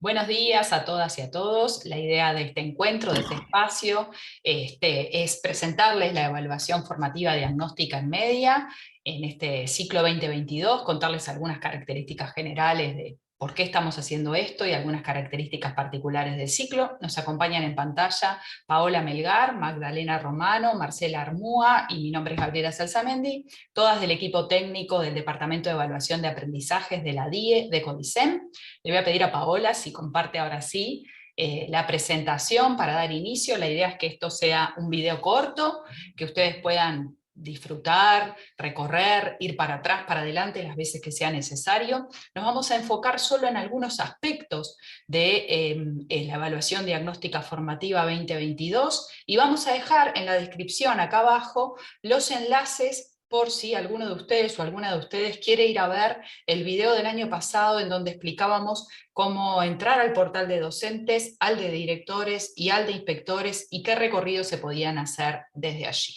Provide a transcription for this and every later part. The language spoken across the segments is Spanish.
Buenos días a todas y a todos. La idea de este encuentro, de este espacio, es presentarles la evaluación formativa diagnóstica en media en este ciclo 2022, contarles algunas características generales de por qué estamos haciendo esto y algunas características particulares del ciclo. Nos acompañan en pantalla Paola Melgar, Magdalena Romano, Marcela Armúa y mi nombre es Gabriela Salsamendi, todas del equipo técnico del Departamento de Evaluación de Aprendizajes de la DIE de CODICEM. Le voy a pedir a Paola si comparte ahora sí la presentación para dar inicio. La idea es que esto sea un video corto, que ustedes puedan disfrutar, recorrer, ir para atrás, para adelante las veces que sea necesario. Nos vamos a enfocar solo en algunos aspectos de la evaluación diagnóstica formativa 2022 y vamos a dejar en la descripción acá abajo los enlaces por si alguno de ustedes o alguna de ustedes quiere ir a ver el video del año pasado en donde explicábamos cómo entrar al portal de docentes, al de directores y al de inspectores y qué recorridos se podían hacer desde allí.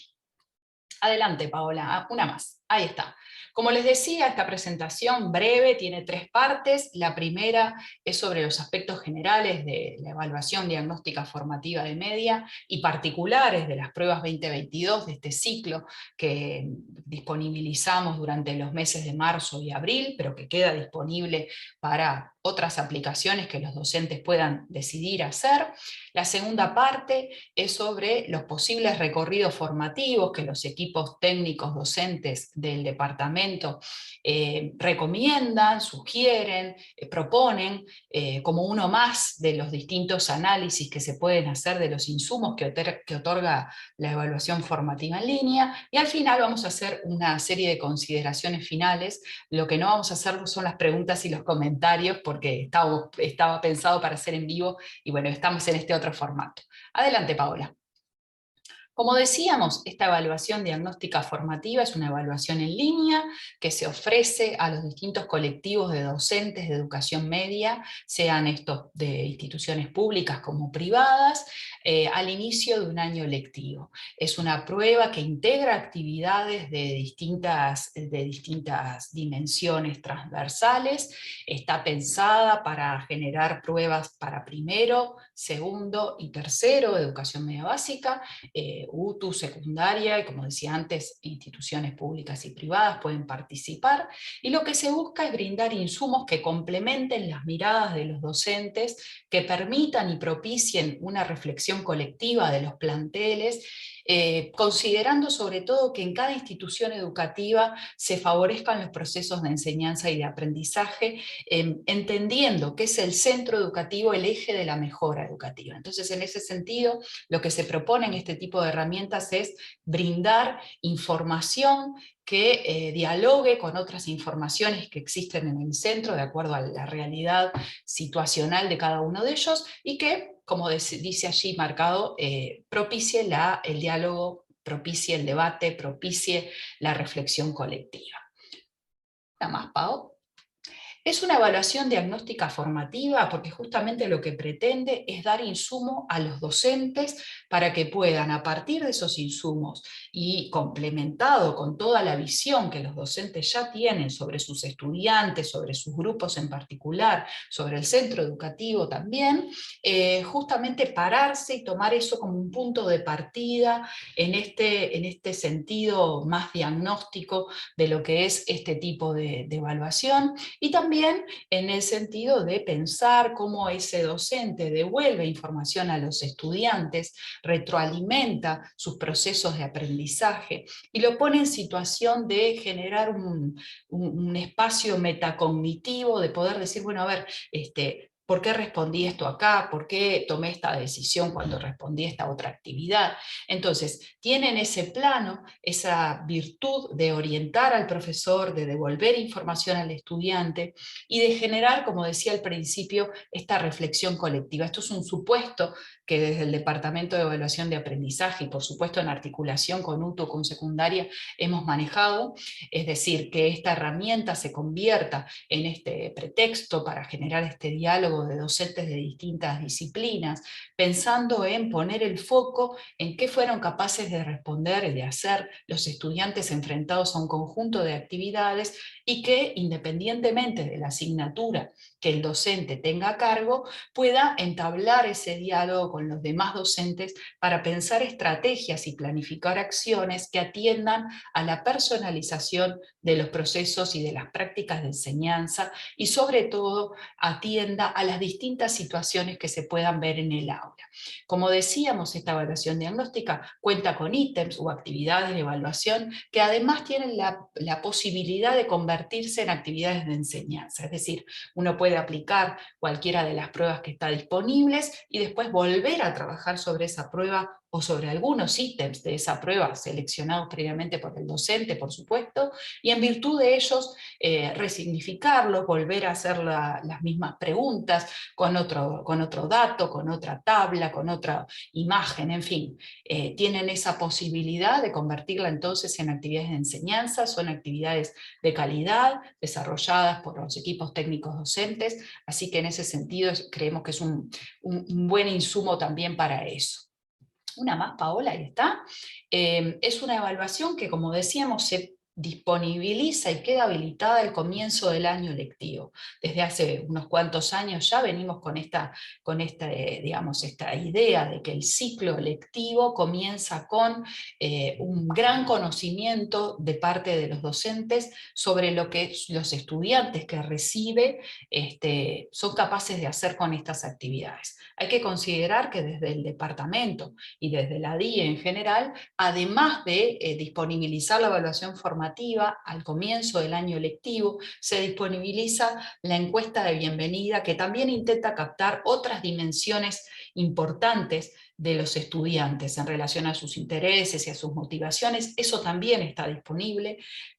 Adelante, Paola, una más. Ahí está. Como les decía, esta presentación breve tiene 3 partes. La primera es sobre los aspectos generales de la evaluación diagnóstica formativa de media y particulares de las pruebas 2022 de este ciclo que disponibilizamos durante los meses de marzo y abril, pero que queda disponible para otras aplicaciones que los docentes puedan decidir hacer. La segunda parte es sobre los posibles recorridos formativos que los equipos técnicos docentes del departamento recomiendan, sugieren, proponen, como uno más de los distintos análisis que se pueden hacer de los insumos que otorga la evaluación formativa en línea, y al final vamos a hacer una serie de consideraciones finales. Lo que no vamos a hacer son las preguntas y los comentarios, porque estaba pensado para hacer en vivo, y bueno, estamos en este otro formato. Adelante, Paola. Como decíamos, esta evaluación diagnóstica formativa es una evaluación en línea que se ofrece a los distintos colectivos de docentes de educación media, sean estos de instituciones públicas como privadas, al inicio de un año lectivo. Es una prueba que integra actividades de distintas dimensiones transversales, está pensada para generar pruebas para primero, segundo y tercero de educación media básica, UTU, secundaria, y como decía antes, instituciones públicas y privadas pueden participar, y lo que se busca es brindar insumos que complementen las miradas de los docentes, que permitan y propicien una reflexión colectiva de los planteles, considerando sobre todo que en cada institución educativa se favorezcan los procesos de enseñanza y de aprendizaje, entendiendo que es el centro educativo el eje de la mejora educativa. Entonces, en ese sentido, lo que se propone en este tipo de herramientas es brindar información que dialogue con otras informaciones que existen en el centro de acuerdo a la realidad situacional de cada uno de ellos, y que, como dice allí marcado, propicie el diálogo, propicie el debate, propicie la reflexión colectiva. Nada más, Pau. Es una evaluación diagnóstica formativa porque justamente lo que pretende es dar insumo a los docentes para que puedan, a partir de esos insumos y complementado con toda la visión que los docentes ya tienen sobre sus estudiantes, sobre sus grupos en particular, sobre el centro educativo también, justamente pararse y tomar eso como un punto de partida en este sentido más diagnóstico de lo que es este tipo de evaluación, y también en el sentido de pensar cómo ese docente devuelve información a los estudiantes, retroalimenta sus procesos de aprendizaje y lo pone en situación de generar un espacio metacognitivo, de poder decir, bueno, a ver, ¿por qué respondí esto acá? ¿Por qué tomé esta decisión cuando respondí a esta otra actividad? Entonces, tienen ese plano, esa virtud de orientar al profesor, de devolver información al estudiante y de generar, como decía al principio, esta reflexión colectiva. Esto es un supuesto que desde el Departamento de Evaluación de Aprendizaje y por supuesto en articulación con UTU, con secundaria, hemos manejado, es decir, que esta herramienta se convierta en este pretexto para generar este diálogo diálogo de docentes de distintas disciplinas, pensando en poner el foco en qué fueron capaces de responder y de hacer los estudiantes enfrentados a un conjunto de actividades y que, independientemente de la asignatura que el docente tenga a cargo, pueda entablar ese diálogo con los demás docentes para pensar estrategias y planificar acciones que atiendan a la personalización de los procesos y de las prácticas de enseñanza y sobre todo atienda a las distintas situaciones que se puedan ver en el aula. Como decíamos, esta evaluación diagnóstica cuenta con ítems o actividades de evaluación que además tienen la posibilidad de convertirse en actividades de enseñanza, es decir, uno puede aplicar cualquiera de las pruebas que está disponibles y después volver a trabajar sobre esa prueba o sobre algunos ítems de esa prueba seleccionados previamente por el docente, por supuesto, y en virtud de ellos resignificarlos, volver a hacer las mismas preguntas con otro dato, con otra tabla, con otra imagen, en fin. Tienen esa posibilidad de convertirla entonces en actividades de enseñanza, son actividades de calidad, desarrolladas por los equipos técnicos docentes, así que en ese sentido creemos que es un buen insumo también para eso. Una más, Paola, ahí está. Es una evaluación que, como decíamos, se disponibiliza y queda habilitada al comienzo del año lectivo. Desde hace unos cuantos años ya venimos digamos, esta idea de que el ciclo lectivo comienza con un gran conocimiento de parte de los docentes sobre lo que los estudiantes que recibe son capaces de hacer con estas actividades. Hay que considerar que desde el departamento y desde la DIE en general, además de disponibilizar la evaluación formativa al comienzo del año lectivo, se disponibiliza la encuesta de bienvenida que también intenta captar otras dimensiones importantes de los estudiantes en relación a sus intereses y a sus motivaciones. Eso también está disponible.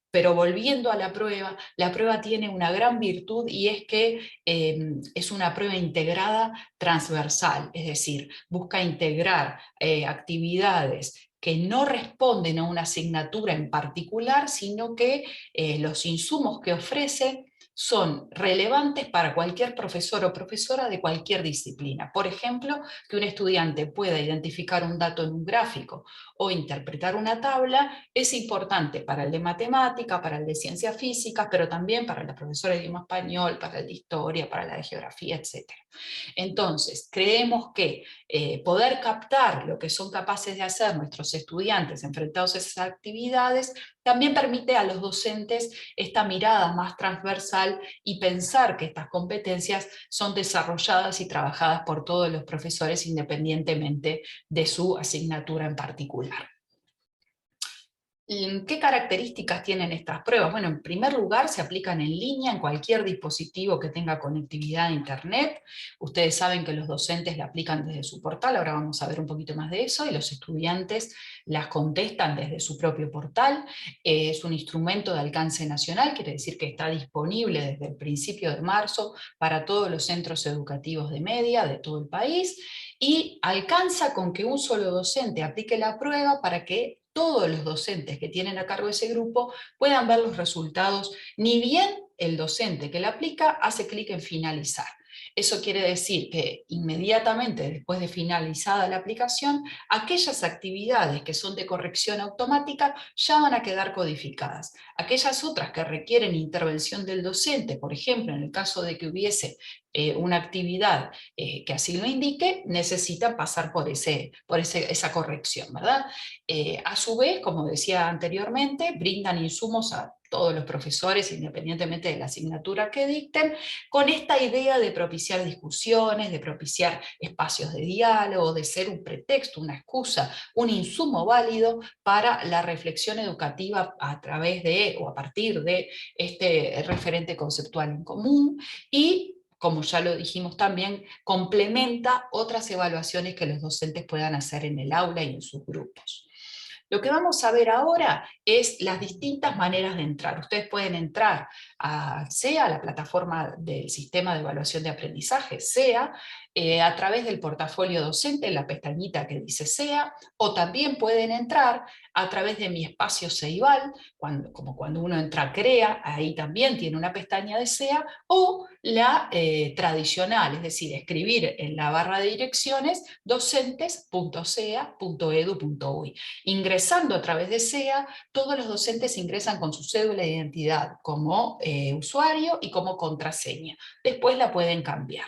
Pero volviendo a la prueba tiene una gran virtud y es que es una prueba integrada transversal, es decir, busca integrar actividades que no responden a una asignatura en particular, sino que los insumos que ofrece son relevantes para cualquier profesor o profesora de cualquier disciplina. Por ejemplo, que un estudiante pueda identificar un dato en un gráfico o interpretar una tabla es importante para el de matemática, para el de ciencias físicas, pero también para la profesora de idioma español, para el de historia, para la de geografía, etc. Entonces, creemos que poder captar lo que son capaces de hacer nuestros estudiantes enfrentados a esas actividades también permite a los docentes esta mirada más transversal y pensar que estas competencias son desarrolladas y trabajadas por todos los profesores independientemente de su asignatura en particular. ¿Qué características tienen estas pruebas? Bueno, en primer lugar, se aplican en línea en cualquier dispositivo que tenga conectividad a Internet. Ustedes saben que los docentes la aplican desde su portal, ahora vamos a ver un poquito más de eso, y los estudiantes las contestan desde su propio portal. Es un instrumento de alcance nacional, quiere decir que está disponible desde el principio de marzo para todos los centros educativos de media de todo el país, y alcanza con que un solo docente aplique la prueba para que todos los docentes que tienen a cargo ese grupo puedan ver los resultados, ni bien el docente que la aplica hace clic en finalizar. Eso quiere decir que inmediatamente después de finalizada la aplicación, aquellas actividades que son de corrección automática ya van a quedar codificadas. Aquellas otras que requieren intervención del docente, por ejemplo, en el caso de que hubiese una actividad que así lo indique, necesitan pasar por esa corrección, ¿verdad? A su vez, como decía anteriormente, brindan insumos a todos los profesores, independientemente de la asignatura que dicten, con esta idea de propiciar discusiones, de propiciar espacios de diálogo, de ser un pretexto, una excusa, un insumo válido para la reflexión educativa a través de o a partir de este referente conceptual en común, y como ya lo dijimos también, complementa otras evaluaciones que los docentes puedan hacer en el aula y en sus grupos. Lo que vamos a ver ahora es las distintas maneras de entrar. Ustedes pueden entrar sea a la plataforma del sistema de evaluación de aprendizaje, sea a través del portafolio docente, en la pestañita que dice SEA, o también pueden entrar a través de mi espacio Ceibal, como cuando uno entra a CREA, ahí también tiene una pestaña de SEA, o la tradicional, es decir, escribir en la barra de direcciones docentes.sea.edu.uy. Ingresando a través de SEA, todos los docentes ingresan con su cédula de identidad como usuario y como contraseña. Después la pueden cambiar.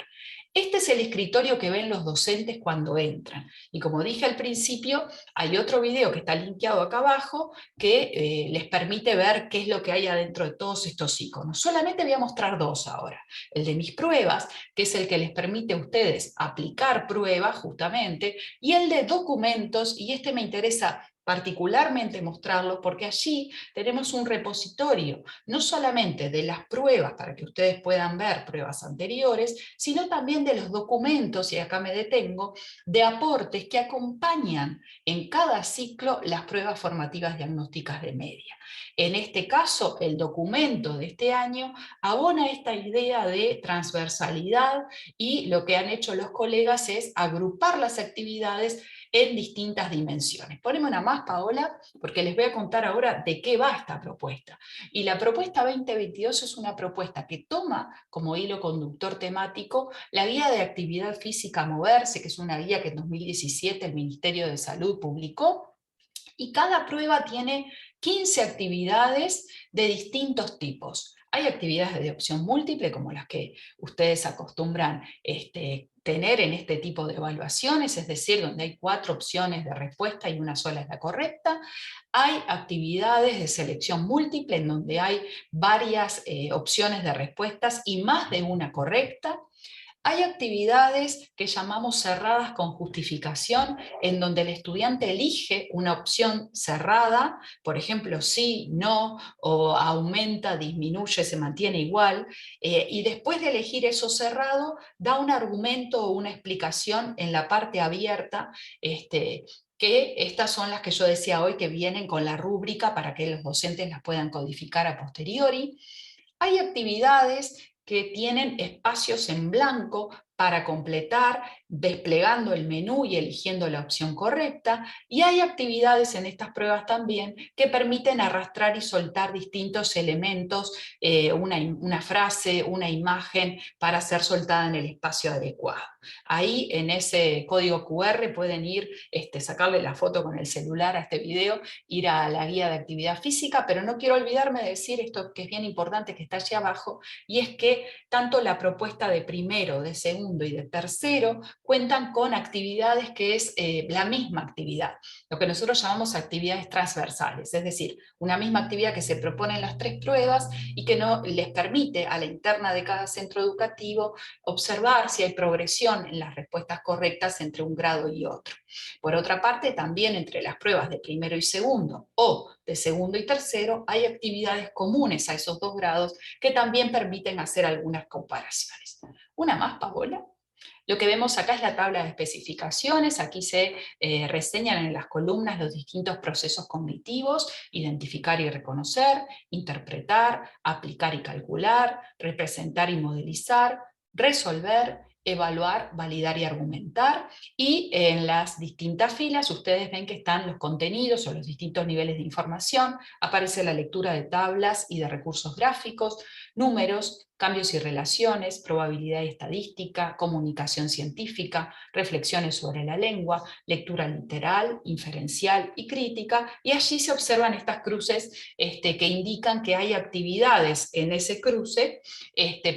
Este es el escritorio que ven los docentes cuando entran. Y como dije al principio, hay otro video que está linkeado acá abajo que les permite ver qué es lo que hay adentro de todos estos iconos. Solamente voy a mostrar dos ahora. El de mis pruebas, que es el que les permite a ustedes aplicar pruebas justamente, y el de documentos, y este me interesa particularmente mostrarlo porque allí tenemos un repositorio, no solamente de las pruebas para que ustedes puedan ver pruebas anteriores, sino también de los documentos, y acá me detengo, de aportes que acompañan en cada ciclo las pruebas formativas diagnósticas de media. En este caso, el documento de este año abona esta idea de transversalidad y lo que han hecho los colegas es agrupar las actividades en distintas dimensiones. Poneme una más, Paola, porque les voy a contar ahora de qué va esta propuesta. Y la propuesta 2022 es una propuesta que toma como hilo conductor temático la guía de actividad física Moverse, que es una guía que en 2017 el Ministerio de Salud publicó, y cada prueba tiene 15 actividades de distintos tipos. Hay actividades de opción múltiple, como las que ustedes acostumbran tener en este tipo de evaluaciones, es decir, donde hay 4 opciones de respuesta y una sola es la correcta. Hay actividades de selección múltiple, en donde hay varias opciones de respuestas y más de una correcta. Hay actividades que llamamos cerradas con justificación, en donde el estudiante elige una opción cerrada, por ejemplo, sí, no, o aumenta, disminuye, se mantiene igual, y después de elegir eso cerrado, da un argumento o una explicación en la parte abierta, que estas son las que yo decía hoy, que vienen con la rúbrica para que los docentes las puedan codificar a posteriori. Hay actividades que tienen espacios en blanco para completar, desplegando el menú y eligiendo la opción correcta, y hay actividades en estas pruebas también que permiten arrastrar y soltar distintos elementos, una frase, una imagen, para ser soltada en el espacio adecuado. Ahí en ese código QR pueden ir, sacarle la foto con el celular a este video, ir a la guía de actividad física, pero no quiero olvidarme de decir esto que es bien importante, que está allí abajo, y es que tanto la propuesta de primero, de segundo y de tercero cuentan con actividades que es la misma actividad, lo que nosotros llamamos actividades transversales, es decir, una misma actividad que se propone en las 3 pruebas y que no les permite a la interna de cada centro educativo observar si hay progresión en las respuestas correctas entre un grado y otro. Por otra parte, también entre las pruebas de primero y segundo o de segundo y tercero hay actividades comunes a esos 2 grados que también permiten hacer algunas comparaciones. Una más, Paola. Lo que vemos acá es la tabla de especificaciones. Aquí se reseñan en las columnas los distintos procesos cognitivos: identificar y reconocer, interpretar, aplicar y calcular, representar y modelizar, resolver, evaluar, validar y argumentar. Y en las distintas filas ustedes ven que están los contenidos o los distintos niveles de información, aparece la lectura de tablas y de recursos gráficos, números, cambios y relaciones, probabilidad y estadística, comunicación científica, reflexiones sobre la lengua, lectura literal, inferencial y crítica, y allí se observan estas cruces que indican que hay actividades en ese cruce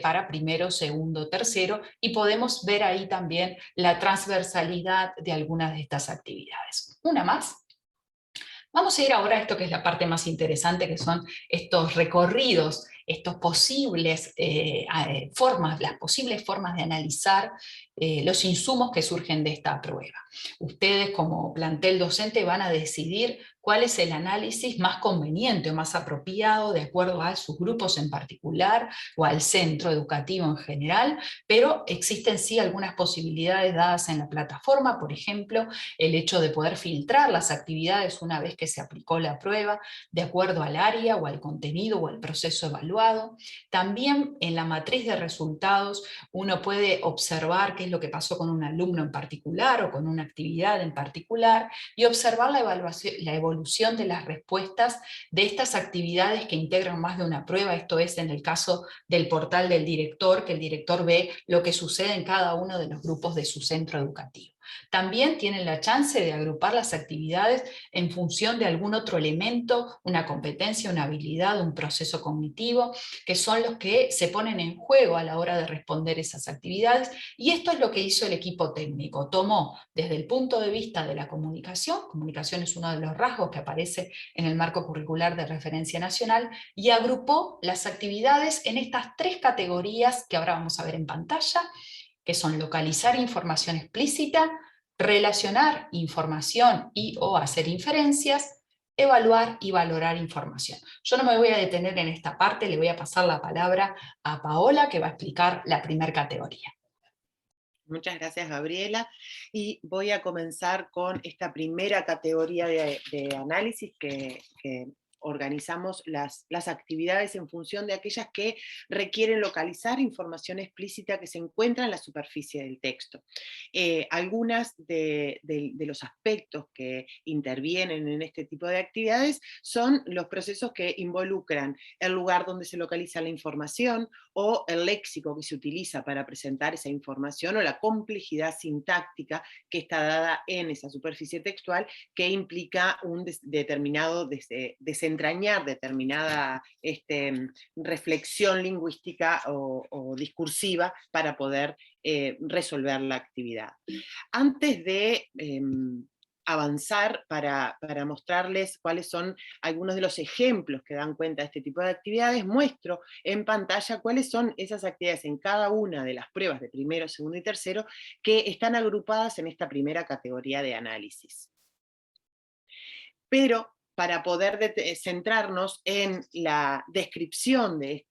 para primero, segundo, tercero, y podemos ver ahí también la transversalidad de algunas de estas actividades. Una más. Vamos a ir ahora a esto que es la parte más interesante, que son estos recorridos, estos posibles las posibles formas de analizar los insumos que surgen de esta prueba. Ustedes como plantel docente van a decidir cuál es el análisis más conveniente o más apropiado de acuerdo a sus grupos en particular o al centro educativo en general, pero existen sí algunas posibilidades dadas en la plataforma, por ejemplo, el hecho de poder filtrar las actividades una vez que se aplicó la prueba, de acuerdo al área o al contenido o al proceso evaluado. evaluado. También en la matriz de resultados uno puede observar qué es lo que pasó con un alumno en particular o con una actividad en particular y observar la evolución de las respuestas de estas actividades que integran más de una prueba. Esto es en el caso del portal del director, que el director ve lo que sucede en cada uno de los grupos de su centro educativo. También tienen la chance de agrupar las actividades en función de algún otro elemento, una competencia, una habilidad, un proceso cognitivo, que son los que se ponen en juego a la hora de responder esas actividades. Y esto es lo que hizo el equipo técnico. Tomó desde el punto de vista de la comunicación es uno de los rasgos que aparece en el marco curricular de referencia nacional, y agrupó las actividades en estas tres categorías que ahora vamos a ver en pantalla, que son localizar información explícita, relacionar información y o hacer inferencias, evaluar y valorar información. Yo no me voy a detener en esta parte, le voy a pasar la palabra a Paola, que va a explicar la primera categoría. Muchas gracias, Gabriela. Y voy a comenzar con esta primera categoría de análisis que organizamos las actividades en función de aquellas que requieren localizar información explícita que se encuentra en la superficie del texto. Algunas de los aspectos que intervienen en este tipo de actividades son los procesos que involucran el lugar donde se localiza la información o el léxico que se utiliza para presentar esa información o la complejidad sintáctica que está dada en esa superficie textual que implica un determinado desentrañar determinada reflexión lingüística o discursiva para poder resolver la actividad. Antes de avanzar para mostrarles cuáles son algunos de los ejemplos que dan cuenta de este tipo de actividades, muestro en pantalla cuáles son esas actividades en cada una de las pruebas de primero, segundo y tercero que están agrupadas en esta primera categoría de análisis. Pero para poder centrarnos en la descripción de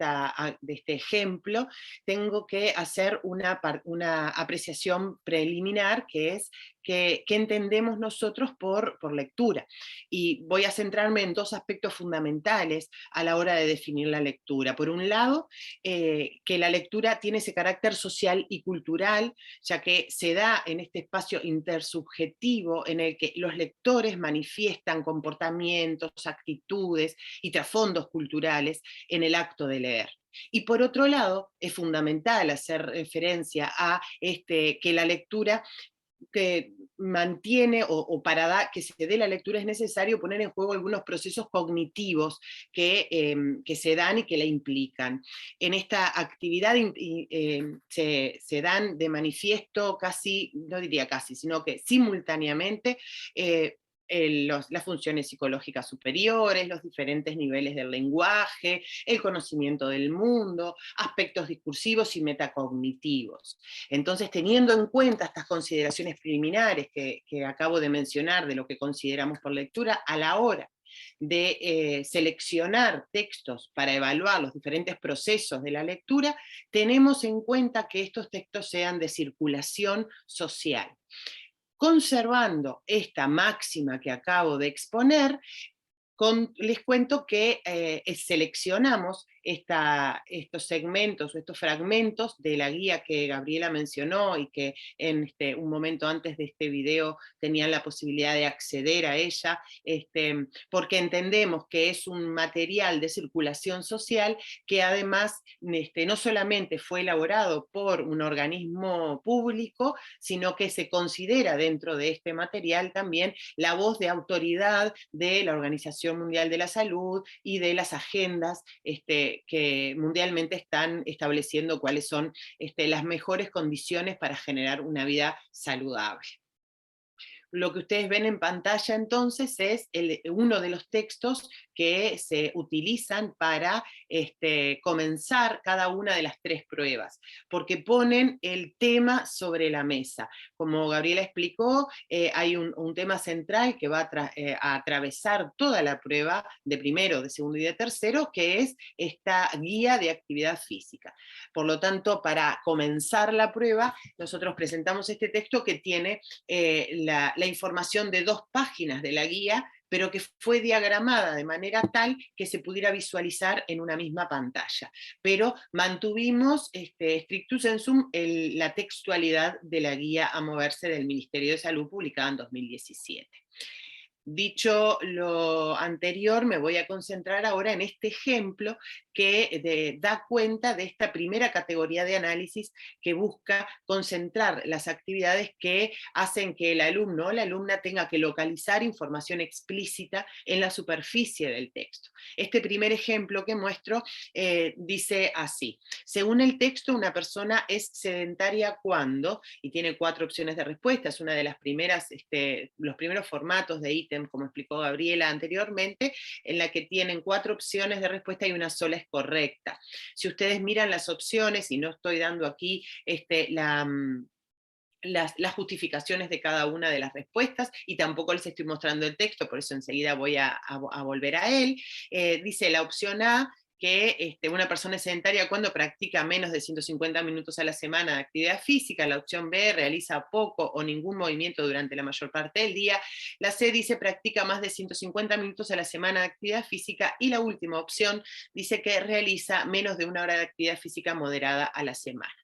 este ejemplo, tengo que hacer una apreciación preliminar, que es qué entendemos nosotros por lectura. Y voy a centrarme en dos aspectos fundamentales a la hora de definir la lectura. Por un lado, que la lectura tiene ese carácter social y cultural, ya que se da en este espacio intersubjetivo en el que los lectores manifiestan comportamientos, actitudes y trasfondos culturales en el acto de leer. Y por otro lado, es fundamental hacer referencia a que la lectura que mantiene o para que se dé la lectura es necesario poner en juego algunos procesos cognitivos que se dan y que la implican. En esta actividad se dan de manifiesto casi, no diría casi, sino que simultáneamente las funciones psicológicas superiores, los diferentes niveles del lenguaje, el conocimiento del mundo, aspectos discursivos y metacognitivos. Entonces, teniendo en cuenta estas consideraciones preliminares que acabo de mencionar de lo que consideramos por lectura, a la hora de seleccionar textos para evaluar los diferentes procesos de la lectura, tenemos en cuenta que estos textos sean de circulación social. Conservando esta máxima que acabo de exponer, les cuento que seleccionamos estos segmentos o estos fragmentos de la guía que Gabriela mencionó y que en un momento antes de este video tenían la posibilidad de acceder a ella, porque entendemos que es un material de circulación social que además no solamente fue elaborado por un organismo público, sino que se considera dentro de este material también la voz de autoridad de la Organización Mundial de la Salud y de las agendas que mundialmente están estableciendo cuáles son las mejores condiciones para generar una vida saludable. Lo que ustedes ven en pantalla entonces es uno de los textos que se utilizan para comenzar cada una de las tres pruebas, porque ponen el tema sobre la mesa. Como Gabriela explicó, hay un tema central que va a atravesar toda la prueba de primero, de segundo y de tercero, que es esta guía de actividad física. Por lo tanto, para comenzar la prueba, nosotros presentamos este texto que tiene la información de 2 páginas de la guía pero que fue diagramada de manera tal que se pudiera visualizar en una misma pantalla. Pero mantuvimos strictu sensum la textualidad de la guía a moverse del Ministerio de Salud publicada en 2017. Dicho lo anterior, me voy a concentrar ahora en este ejemplo que da cuenta de esta primera categoría de análisis que busca concentrar las actividades que hacen que el alumno o la alumna tenga que localizar información explícita en la superficie del texto. Este primer ejemplo que muestro dice así: según el texto, una persona es sedentaria cuando, y tiene 4 opciones de respuesta, es una de las primeras, los primeros formatos de ítem, como explicó Gabriela anteriormente, en la que tienen 4 opciones de respuesta y una sola es correcta. Si ustedes miran las opciones, y no estoy dando aquí las justificaciones de cada una de las respuestas, y tampoco les estoy mostrando el texto, por eso enseguida voy a volver a él. Dice la opción A, que una persona es sedentaria cuando practica menos de 150 minutos a la semana de actividad física. La opción B, realiza poco o ningún movimiento durante la mayor parte del día. La C dice practica más de 150 minutos a la semana de actividad física. Y la última opción dice que realiza menos de 1 hora de actividad física moderada a la semana.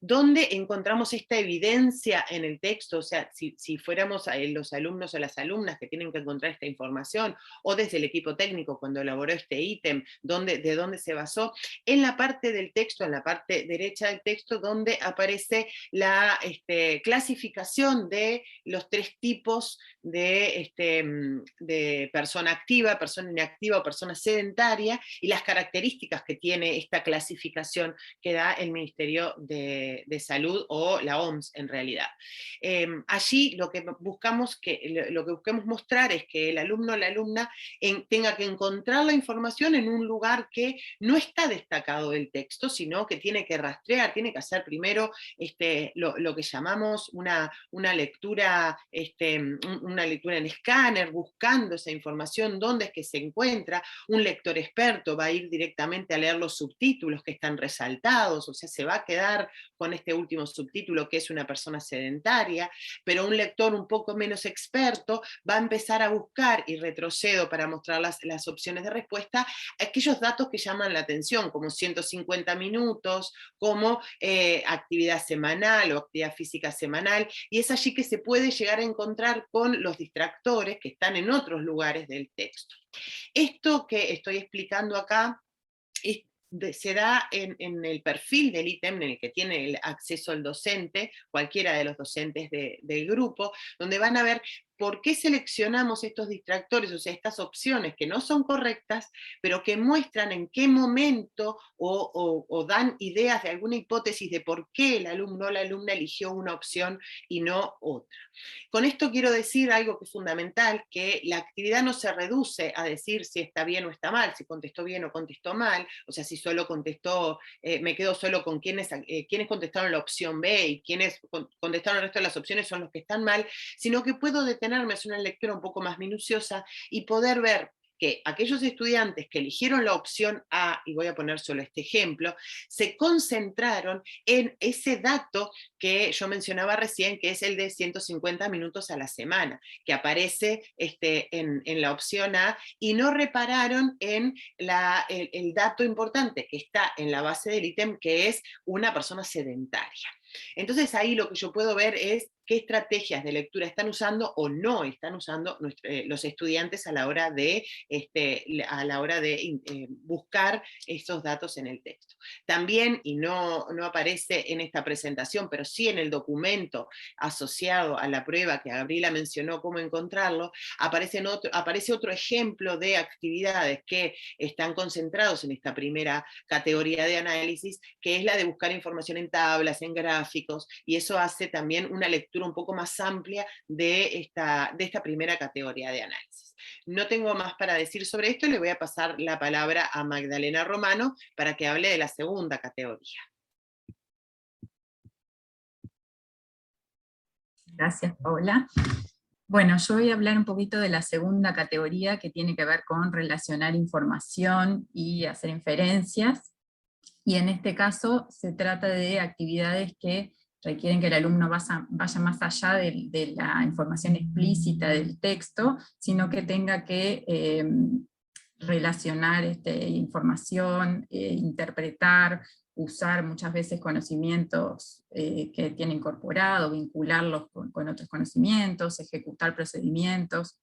¿Dónde encontramos esta evidencia en el texto? O sea, si fuéramos los alumnos o las alumnas que tienen que encontrar esta información, o desde el equipo técnico cuando elaboró este ítem, ¿de dónde se basó? En la parte del texto, en la parte derecha del texto, donde aparece la clasificación de los 3 tipos de persona activa, persona inactiva o persona sedentaria, y las características que tiene esta clasificación que da el Ministerio de Salud, o la OMS en realidad. Allí lo que buscamos mostrar es que el alumno o la alumna tenga que encontrar la información en un lugar que no está destacado del texto, sino que tiene que rastrear, tiene que hacer primero lo que llamamos una lectura, una lectura en escáner, buscando esa información, dónde es que se encuentra. Un lector experto va a ir directamente a leer los subtítulos que están resaltados, o sea, se va a quedar con este último subtítulo, que es una persona sedentaria, pero un lector un poco menos experto va a empezar a buscar, y retrocedo para mostrar las opciones de respuesta, aquellos datos que llaman la atención, como 150 minutos, como actividad semanal o actividad física semanal, y es allí que se puede llegar a encontrar con los distractores que están en otros lugares del texto. Esto que estoy explicando acá se da en el perfil del ítem en el que tiene el acceso el docente, cualquiera de los docentes del grupo, donde van a ver por qué seleccionamos estos distractores, o sea, estas opciones que no son correctas, pero que muestran en qué momento o dan ideas de alguna hipótesis de por qué el alumno o la alumna eligió una opción y no otra. Con esto quiero decir algo que es fundamental, que la actividad no se reduce a decir si está bien o está mal, si contestó bien o contestó mal, o sea, si solo contestó, me quedo solo con quienes contestaron la opción B y quienes contestaron el resto de las opciones son los que están mal, sino que puedo detenerme a hacer una lectura un poco más minuciosa y poder ver que aquellos estudiantes que eligieron la opción A, y voy a poner solo este ejemplo, se concentraron en ese dato que yo mencionaba recién, que es el de 150 minutos a la semana, que aparece en la opción A, y no repararon en el dato importante que está en la base del ítem, que es una persona sedentaria. Entonces ahí lo que yo puedo ver es qué estrategias de lectura están usando o no están usando los estudiantes a la hora de buscar esos datos en el texto. También, y no aparece en esta presentación, pero sí en el documento asociado a la prueba que Gabriela mencionó cómo encontrarlo, aparece otro ejemplo de actividades que están concentrados en esta primera categoría de análisis, que es la de buscar información en tablas, en gráficos, y eso hace también una lectura un poco más amplia de esta primera categoría de análisis. No tengo más para decir sobre esto, le voy a pasar la palabra a Magdalena Romano para que hable de la segunda categoría. Gracias, Paola. Bueno, yo voy a hablar un poquito de la segunda categoría, que tiene que ver con relacionar información y hacer inferencias. Y en este caso se trata de actividades que requieren que el alumno vaya más allá de la información explícita del texto, sino que tenga que relacionar información, interpretar, usar muchas veces conocimientos que tiene incorporado, vincularlos con otros conocimientos, ejecutar procedimientos,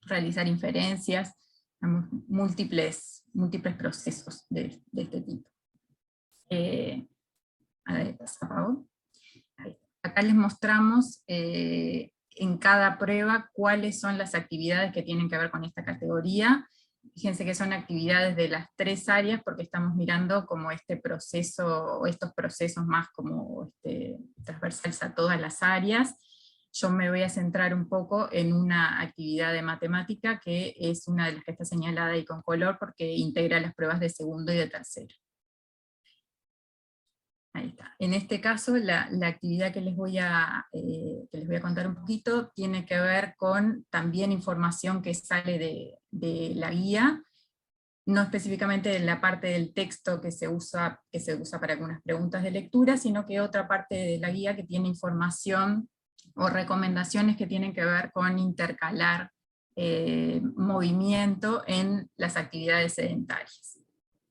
realizar inferencias, digamos, múltiples procesos de este tipo. A ver, pasa, Pau. Acá les mostramos en cada prueba cuáles son las actividades que tienen que ver con esta categoría. Fíjense que son actividades de las 3 áreas, porque estamos mirando como este proceso, o estos procesos más como transversales a todas las áreas. Yo me voy a centrar un poco en una actividad de matemática, que es una de las que está señalada ahí con color, porque integra las pruebas de segundo y de tercero. Ahí está. En este caso, la actividad que les voy a contar un poquito tiene que ver con también información que sale de la guía, no específicamente de la parte del texto que se usa para algunas preguntas de lectura, sino que otra parte de la guía que tiene información o recomendaciones que tienen que ver con intercalar movimiento en las actividades sedentarias.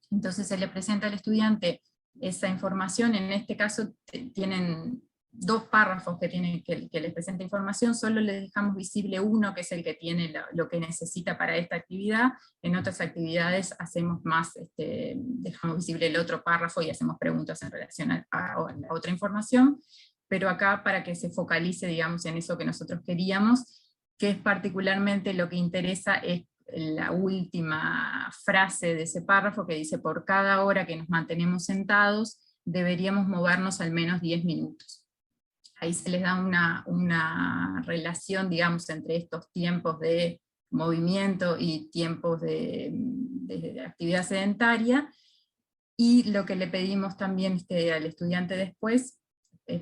Entonces se le presenta al estudiante esa información. En este caso tienen 2 párrafos que les presenta información, solo les dejamos visible uno, que es el que tiene lo que necesita para esta actividad. En otras actividades hacemos más, dejamos visible el otro párrafo y hacemos preguntas en relación a la otra información, pero acá para que se focalice, digamos, en eso que nosotros queríamos, que es particularmente lo que interesa es la última frase de ese párrafo, que dice: por cada hora que nos mantenemos sentados, deberíamos movernos al menos 10 minutos. Ahí se les da una relación, digamos, entre estos tiempos de movimiento y tiempos de actividad sedentaria, y lo que le pedimos también al estudiante después,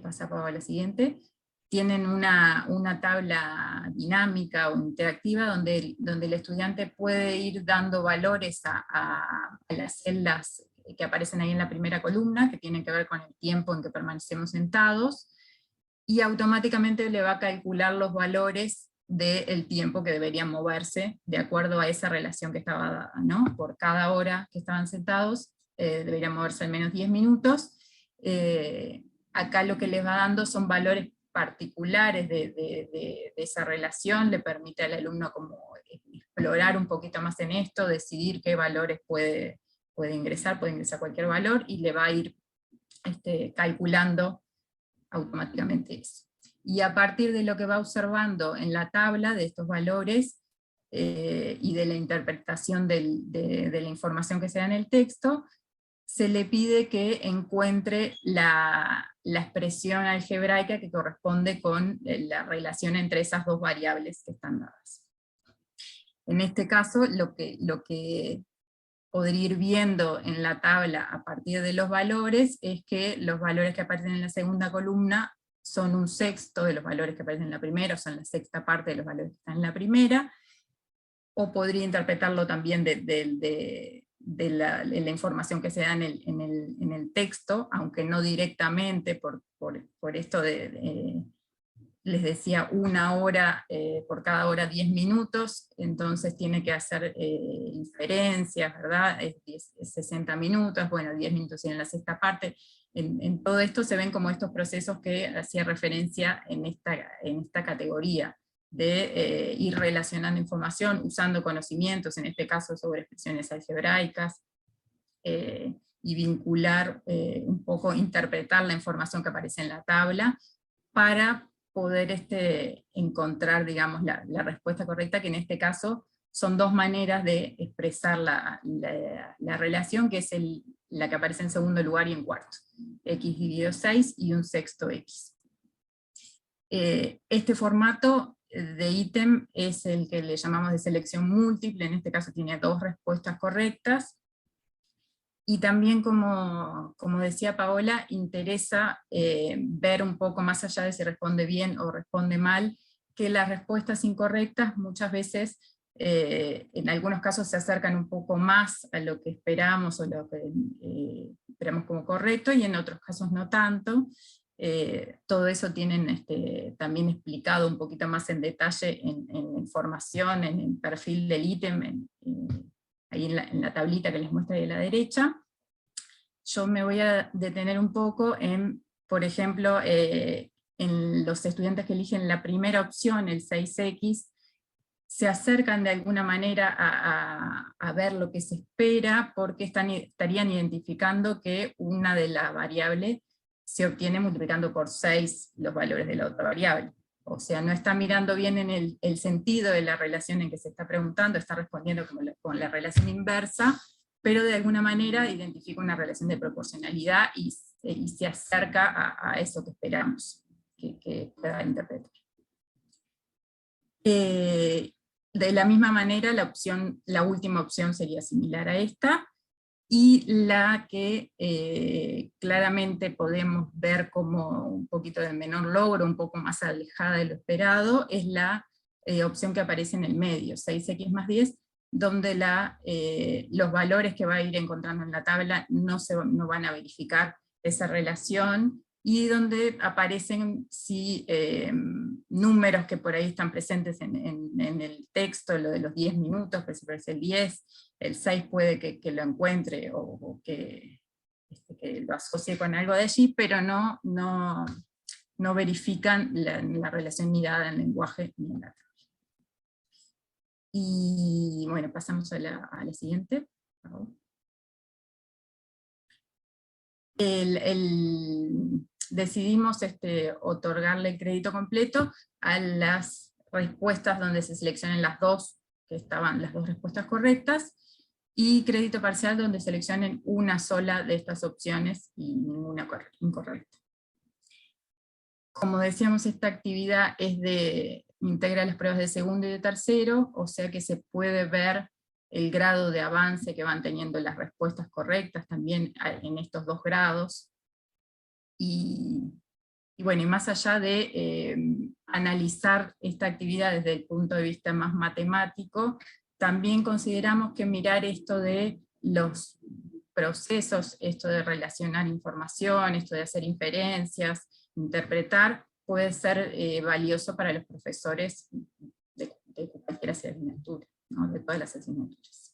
pasar a la siguiente, tienen una tabla dinámica o interactiva donde el estudiante puede ir dando valores a las celdas que aparecen ahí en la primera columna, que tienen que ver con el tiempo en que permanecemos sentados, y automáticamente le va a calcular los valores del tiempo que deberían moverse, de acuerdo a esa relación que estaba dada, ¿no? Por cada hora que estaban sentados, deberían moverse al menos 10 minutos. Acá lo que les va dando son valores particulares de esa relación, le permite al alumno como explorar un poquito más en esto, decidir qué valores puede ingresar cualquier valor, y le va a ir calculando automáticamente eso. Y a partir de lo que va observando en la tabla de estos valores, y de la interpretación de la información que se da en el texto, se le pide que encuentre la expresión algebraica que corresponde con la relación entre esas 2 variables que están dadas. En este caso, lo que podría ir viendo en la tabla a partir de los valores es que los valores que aparecen en la segunda columna son 1/6 de los valores que aparecen en la primera, o son la 6ª parte de los valores que están en la primera, o podría interpretarlo también de la información que se da en el texto, aunque no directamente, por esto les decía 1 hora, por cada hora 10 minutos, entonces tiene que hacer inferencias, ¿verdad? Es 60 minutos, bueno, 10 minutos en la 6ª parte. En todo esto se ven como estos procesos que hacía referencia en esta categoría, de ir relacionando información, usando conocimientos, en este caso sobre expresiones algebraicas, y vincular un poco, interpretar la información que aparece en la tabla, para poder encontrar, digamos, la respuesta correcta, que en este caso son 2 maneras de expresar la relación, que es la que aparece en segundo lugar y en cuarto: x dividido 6 y 1/6 x. Este formato de ítem es el que le llamamos de selección múltiple, en este caso tiene 2 respuestas correctas, y también, como decía Paola, interesa ver un poco más allá de si responde bien o responde mal, que las respuestas incorrectas muchas veces, en algunos casos se acercan un poco más a lo que esperamos, o lo que esperamos como correcto, y en otros casos no tanto. todo eso tienen también explicado un poquito más en detalle en información, en el perfil del ítem, ahí en la tablita que les muestra ahí a la derecha. Yo me voy a detener un poco en, por ejemplo, en los estudiantes que eligen la primera opción, el 6X, se acercan de alguna manera a ver lo que se espera, porque estarían identificando que una de las variables se obtiene multiplicando por 6 los valores de la otra variable. O sea, no está mirando bien en el sentido de la relación en que se está preguntando, está respondiendo con la relación inversa, pero de alguna manera identifica una relación de proporcionalidad y se acerca a eso que esperamos que pueda interpretar. De la misma manera, la última opción sería similar a esta, y la que claramente podemos ver como un poquito de menor logro, un poco más alejada de lo esperado, es la opción que aparece en el medio, 6x más 10, donde los valores que va a ir encontrando en la tabla no van a verificar esa relación, y donde aparecen números que por ahí están presentes en el texto, lo de los 10 minutos, pues aparece el 10, el 6 puede que lo encuentre, o que lo asocie con algo de allí, pero no verifican la relación ni dada en lenguaje ni en la tabla. Y bueno, pasamos a la siguiente, por favor. Decidimos otorgarle crédito completo a las respuestas donde se seleccionen las dos respuestas correctas, y crédito parcial donde seleccionen una sola de estas opciones y ninguna incorrecta. Como decíamos, esta actividad integra las pruebas de segundo y de tercero, o sea que se puede ver el grado de avance que van teniendo las respuestas correctas también en estos dos grados. Y bueno, y más allá de analizar esta actividad desde el punto de vista más matemático, también consideramos que mirar esto de los procesos, esto de relacionar información, esto de hacer inferencias, interpretar, puede ser valioso para los profesores de cualquier asignatura, ¿no? De todas las asignaturas.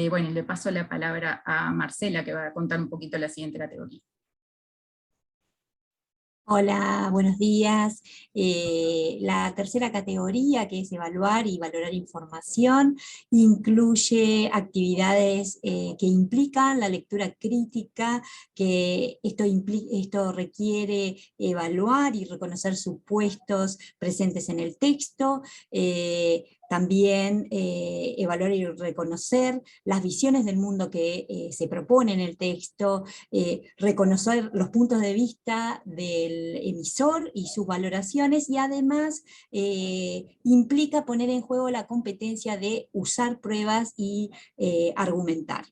Bueno, y le paso la palabra a Marcela, que va a contar un poquito la siguiente categoría. Hola, buenos días. La tercera categoría, que es evaluar y valorar información, incluye actividades que implican la lectura crítica, que esto requiere evaluar y reconocer supuestos presentes en el texto, también evaluar y reconocer las visiones del mundo que se propone en el texto, reconocer los puntos de vista del emisor y sus valoraciones, y además implica poner en juego la competencia de usar pruebas y argumentar.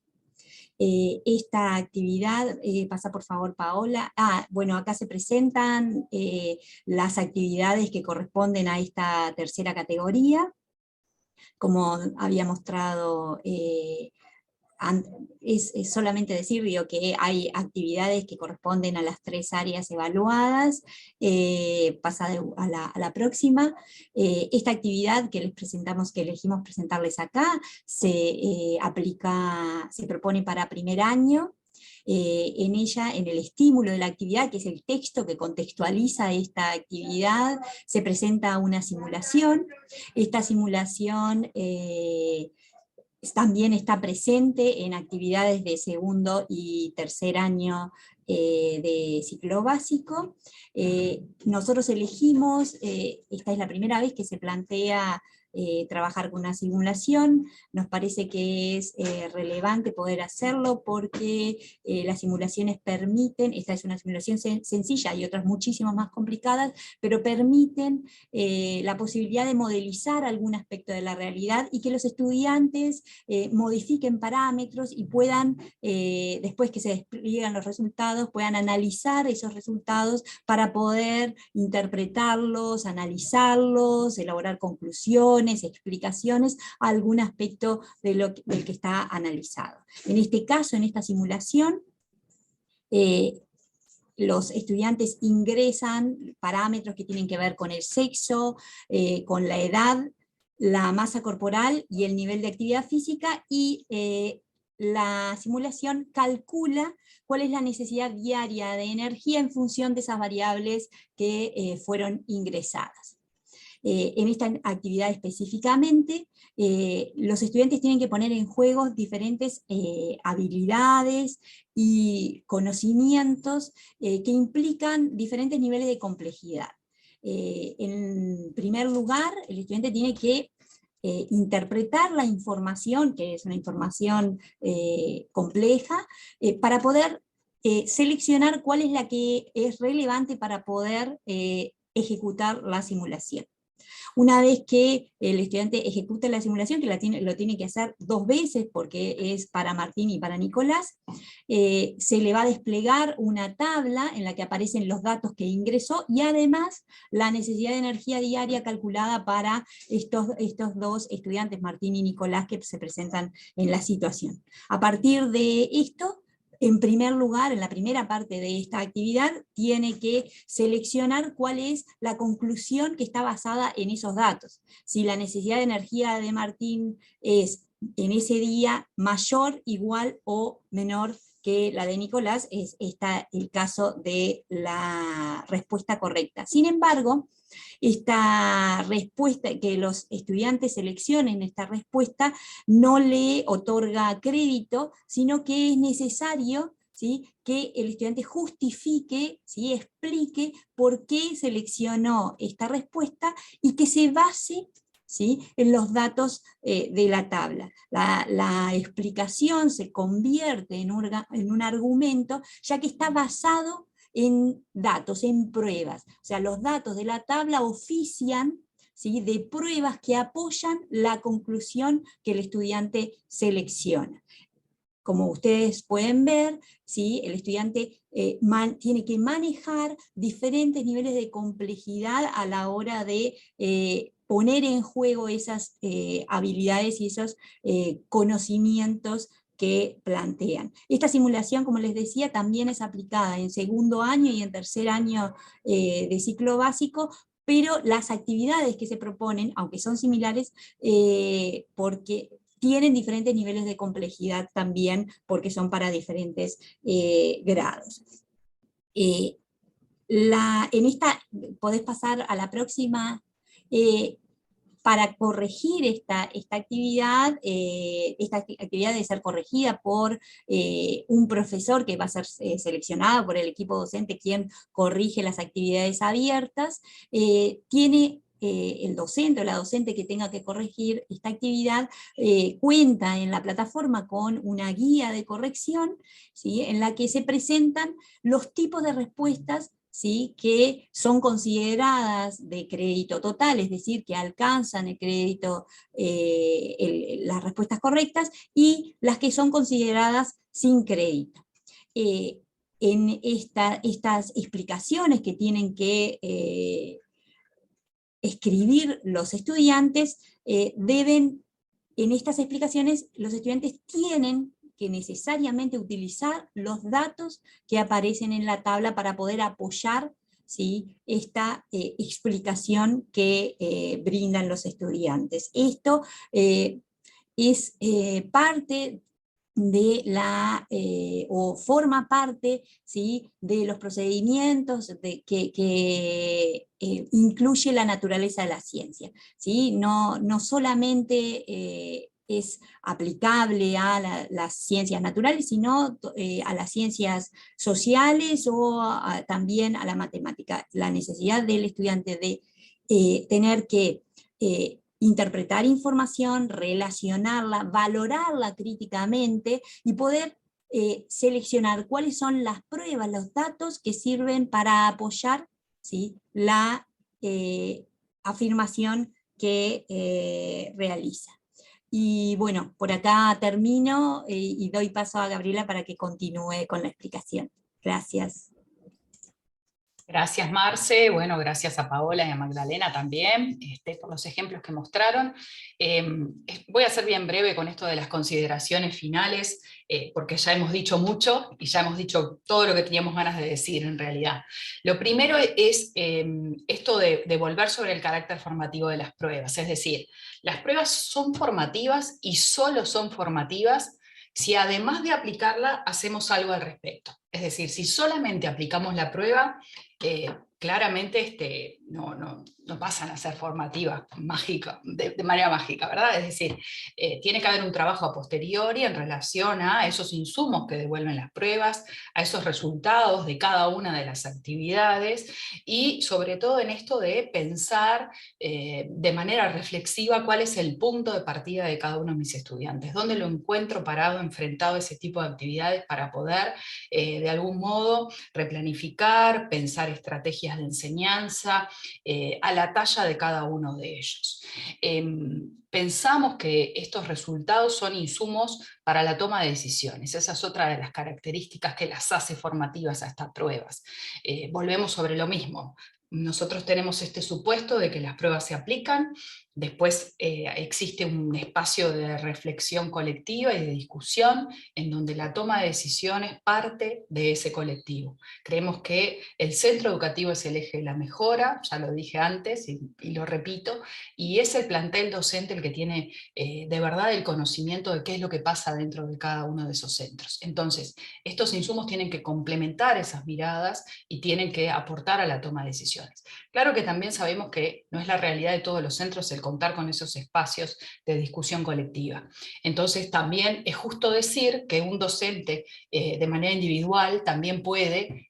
Esta actividad, pasa por favor Paola. Bueno, acá se presentan las actividades que corresponden a esta tercera categoría. Como había mostrado, es solamente decir, que hay actividades que corresponden a las 3 áreas evaluadas. Pasa a la próxima. Esta actividad que elegimos presentarles acá, se propone para primer año. En ella, en el estímulo de la actividad, que es el texto que contextualiza esta actividad, se presenta una simulación. Esta simulación también está presente en actividades de segundo y tercer año de ciclo básico. Nosotros elegimos, esta es la primera vez que se plantea trabajar con una simulación. Nos parece que es relevante poder hacerlo porque las simulaciones permiten, esta es una simulación sencilla y otras muchísimo más complicadas, pero permiten la posibilidad de modelizar algún aspecto de la realidad y que los estudiantes modifiquen parámetros y puedan, después que se despliegan los resultados, puedan analizar esos resultados para poder interpretarlos, analizarlos, elaborar conclusiones, explicaciones a algún aspecto del que está analizado. En este caso, en esta simulación, los estudiantes ingresan parámetros que tienen que ver con el sexo, con la edad, la masa corporal y el nivel de actividad física, y la simulación calcula cuál es la necesidad diaria de energía en función de esas variables que fueron ingresadas. En esta actividad específicamente, los estudiantes tienen que poner en juego diferentes habilidades y conocimientos que implican diferentes niveles de complejidad. En primer lugar, el estudiante tiene que interpretar la información, que es una información compleja, para poder seleccionar cuál es la que es relevante para poder ejecutar la simulación. Una vez que el estudiante ejecute la simulación, que lo tiene que hacer 2 veces porque es para Martín y para Nicolás, se le va a desplegar una tabla en la que aparecen los datos que ingresó y además la necesidad de energía diaria calculada para estos 2 estudiantes, Martín y Nicolás, que se presentan en la situación. A partir de esto, en primer lugar, en la primera parte de esta actividad, tiene que seleccionar cuál es la conclusión que está basada en esos datos. Si la necesidad de energía de Martín es en ese día mayor, igual o menor que la de Nicolás, está el caso de la respuesta correcta. Sin embargo, esta respuesta, que los estudiantes seleccionen esta respuesta, no le otorga crédito, sino que es necesario, ¿sí?, que el estudiante justifique, ¿sí?, explique por qué seleccionó esta respuesta y que se base, ¿sí?, en los datos de la tabla. La explicación se convierte en un argumento, ya que está basado en datos, en pruebas. O sea, los datos de la tabla ofician, ¿sí?, de pruebas que apoyan la conclusión que el estudiante selecciona. Como ustedes pueden ver, ¿sí?, el estudiante tiene que manejar diferentes niveles de complejidad a la hora de poner en juego esas habilidades y esos conocimientos que plantean. Esta simulación, como les decía, también es aplicada en segundo año y en tercer año de ciclo básico, pero las actividades que se proponen, aunque son similares, porque tienen diferentes niveles de complejidad también, porque son para diferentes grados. En esta, podés pasar a la próxima. Para corregir esta actividad debe ser corregida por un profesor que va a ser seleccionado por el equipo docente, quien corrige las actividades abiertas. Tiene el docente o la docente que tenga que corregir esta actividad, cuenta en la plataforma con una guía de corrección, ¿sí?, en la que se presentan los tipos de respuestas, ¿sí?, que son consideradas de crédito total, es decir, que alcanzan el crédito, las respuestas correctas, y las que son consideradas sin crédito. En estas explicaciones que tienen que escribir los estudiantes, en estas explicaciones los estudiantes tienen que necesariamente utilizar los datos que aparecen en la tabla para poder apoyar, ¿sí?, esta explicación que brindan los estudiantes. Esto es parte de o forma parte, ¿sí?, de los procedimientos que incluye la naturaleza de la ciencia, ¿sí? No solamente es aplicable a las ciencias naturales, sino a las ciencias sociales o también a la matemática. La necesidad del estudiante de tener que interpretar información, relacionarla, valorarla críticamente y poder seleccionar cuáles son las pruebas, los datos que sirven para apoyar, ¿sí?, la afirmación que realiza. Y bueno, por acá termino y doy paso a Gabriela para que continúe con la explicación. Gracias. Gracias, Marce. Bueno, gracias a Paola y a Magdalena también por los ejemplos que mostraron. Voy a ser bien breve con esto de las consideraciones finales, porque ya hemos dicho mucho y ya hemos dicho todo lo que teníamos ganas de decir en realidad. Lo primero es esto de volver sobre el carácter formativo de las pruebas, es decir, las pruebas son formativas y solo son formativas si además de aplicarla hacemos algo al respecto. Es decir, si solamente aplicamos la prueba, claramente no pasan a ser formativas mágica, de manera mágica, ¿verdad? Es decir, tiene que haber un trabajo a posteriori en relación a esos insumos que devuelven las pruebas, a esos resultados de cada una de las actividades, y sobre todo en esto de pensar de manera reflexiva cuál es el punto de partida de cada uno de mis estudiantes, dónde lo encuentro parado, enfrentado a ese tipo de actividades para poder de algún modo replanificar, pensar estrategias de enseñanza a la talla de cada uno de ellos. Pensamos que estos resultados son insumos para la toma de decisiones. Esa es otra de las características que las hace formativas a estas pruebas. Volvemos sobre lo mismo. Nosotros tenemos este supuesto de que las pruebas se aplican, después existe un espacio de reflexión colectiva y de discusión en donde la toma de decisiones parte de ese colectivo. Creemos que el centro educativo es el eje de la mejora, ya lo dije antes y lo repito, y es el plantel docente el que tiene de verdad el conocimiento de qué es lo que pasa dentro de cada uno de esos centros. Entonces, estos insumos tienen que complementar esas miradas y tienen que aportar a la toma de decisiones. Claro que también sabemos que no es la realidad de todos los centros el contar con esos espacios de discusión colectiva. Entonces también es justo decir que un docente de manera individual también puede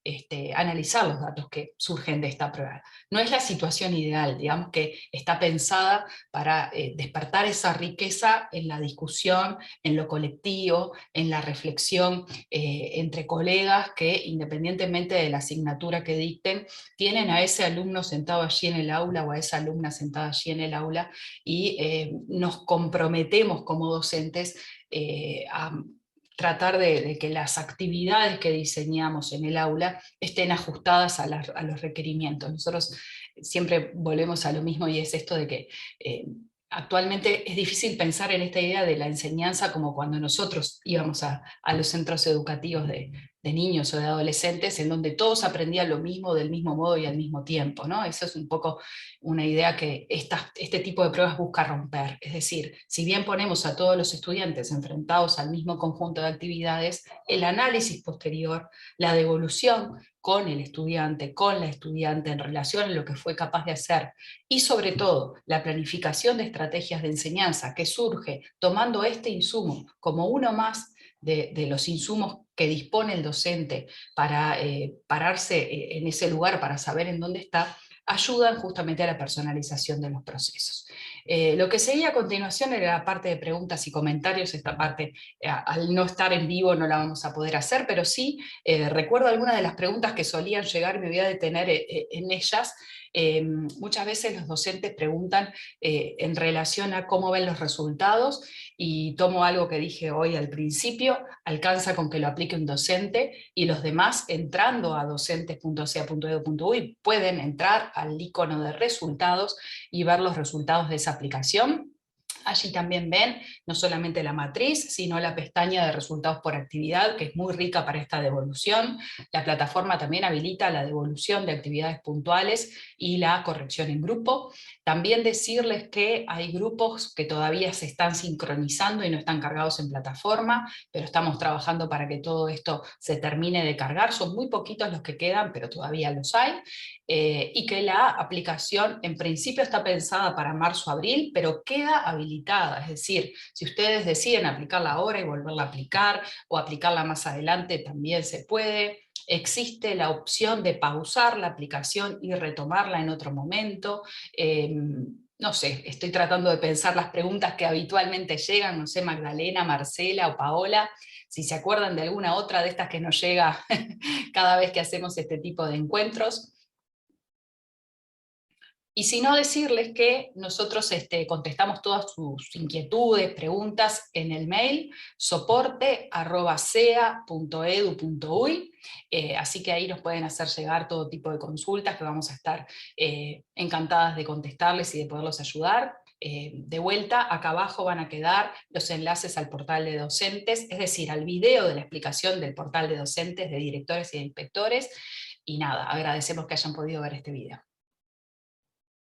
analizar los datos que surgen de esta prueba. No es la situación ideal, digamos que está pensada para despertar esa riqueza en la discusión, en lo colectivo, en la reflexión entre colegas que independientemente de la asignatura que dicten, tienen a ese alumno sentado allí en el aula o a esa alumna sentada allí en el aula y nos comprometemos como docentes a tratar de que las actividades que diseñamos en el aula estén ajustadas a los requerimientos. Nosotros siempre volvemos a lo mismo y es esto de que actualmente es difícil pensar en esta idea de la enseñanza como cuando nosotros íbamos a los centros educativos de niños o de adolescentes, en donde todos aprendían lo mismo, del mismo modo y al mismo tiempo, ¿no? Eso es un poco una idea que este tipo de pruebas busca romper. Es decir, si bien ponemos a todos los estudiantes enfrentados al mismo conjunto de actividades, el análisis posterior, la devolución con el estudiante, con la estudiante en relación a lo que fue capaz de hacer, y sobre todo la planificación de estrategias de enseñanza que surge tomando este insumo como uno más de los insumos que dispone el docente para pararse en ese lugar, para saber en dónde está, ayudan justamente a la personalización de los procesos. Lo que seguía a continuación era la parte de preguntas y comentarios. Esta parte, al no estar en vivo, no la vamos a poder hacer, pero sí recuerdo algunas de las preguntas que solían llegar, me voy a detener en ellas. Muchas veces los docentes preguntan en relación a cómo ven los resultados, y tomo algo que dije hoy al principio: alcanza con que lo aplique un docente, y los demás, entrando a docentes.ca.edu.uy, pueden entrar al icono de resultados y ver los resultados de esa aplicación. Allí también ven no solamente la matriz, sino la pestaña de resultados por actividad, que es muy rica para esta devolución. La plataforma también habilita la devolución de actividades puntuales y la corrección en grupo. También decirles que hay grupos que todavía se están sincronizando y no están cargados en plataforma, pero estamos trabajando para que todo esto se termine de cargar. Son muy poquitos los que quedan, pero todavía los hay. Y que la aplicación en principio está pensada para marzo-abril, pero queda habilitada. Es decir, si ustedes deciden aplicarla ahora y volverla a aplicar, o aplicarla más adelante, también se puede. Existe la opción de pausar la aplicación y retomarla en otro momento. No sé, estoy tratando de pensar las preguntas que habitualmente llegan, no sé, Magdalena, Marcela o Paola, si se acuerdan de alguna otra de estas que nos llega cada vez que hacemos este tipo de encuentros. Y si no, decirles que nosotros contestamos todas sus inquietudes, preguntas en el mail soporte@sea.edu.uy, así que ahí nos pueden hacer llegar todo tipo de consultas que vamos a estar encantadas de contestarles y de poderlos ayudar. De vuelta, acá abajo van a quedar los enlaces al portal de docentes, es decir, al video de la explicación del portal de docentes, de directores y de inspectores, y nada, agradecemos que hayan podido ver este video.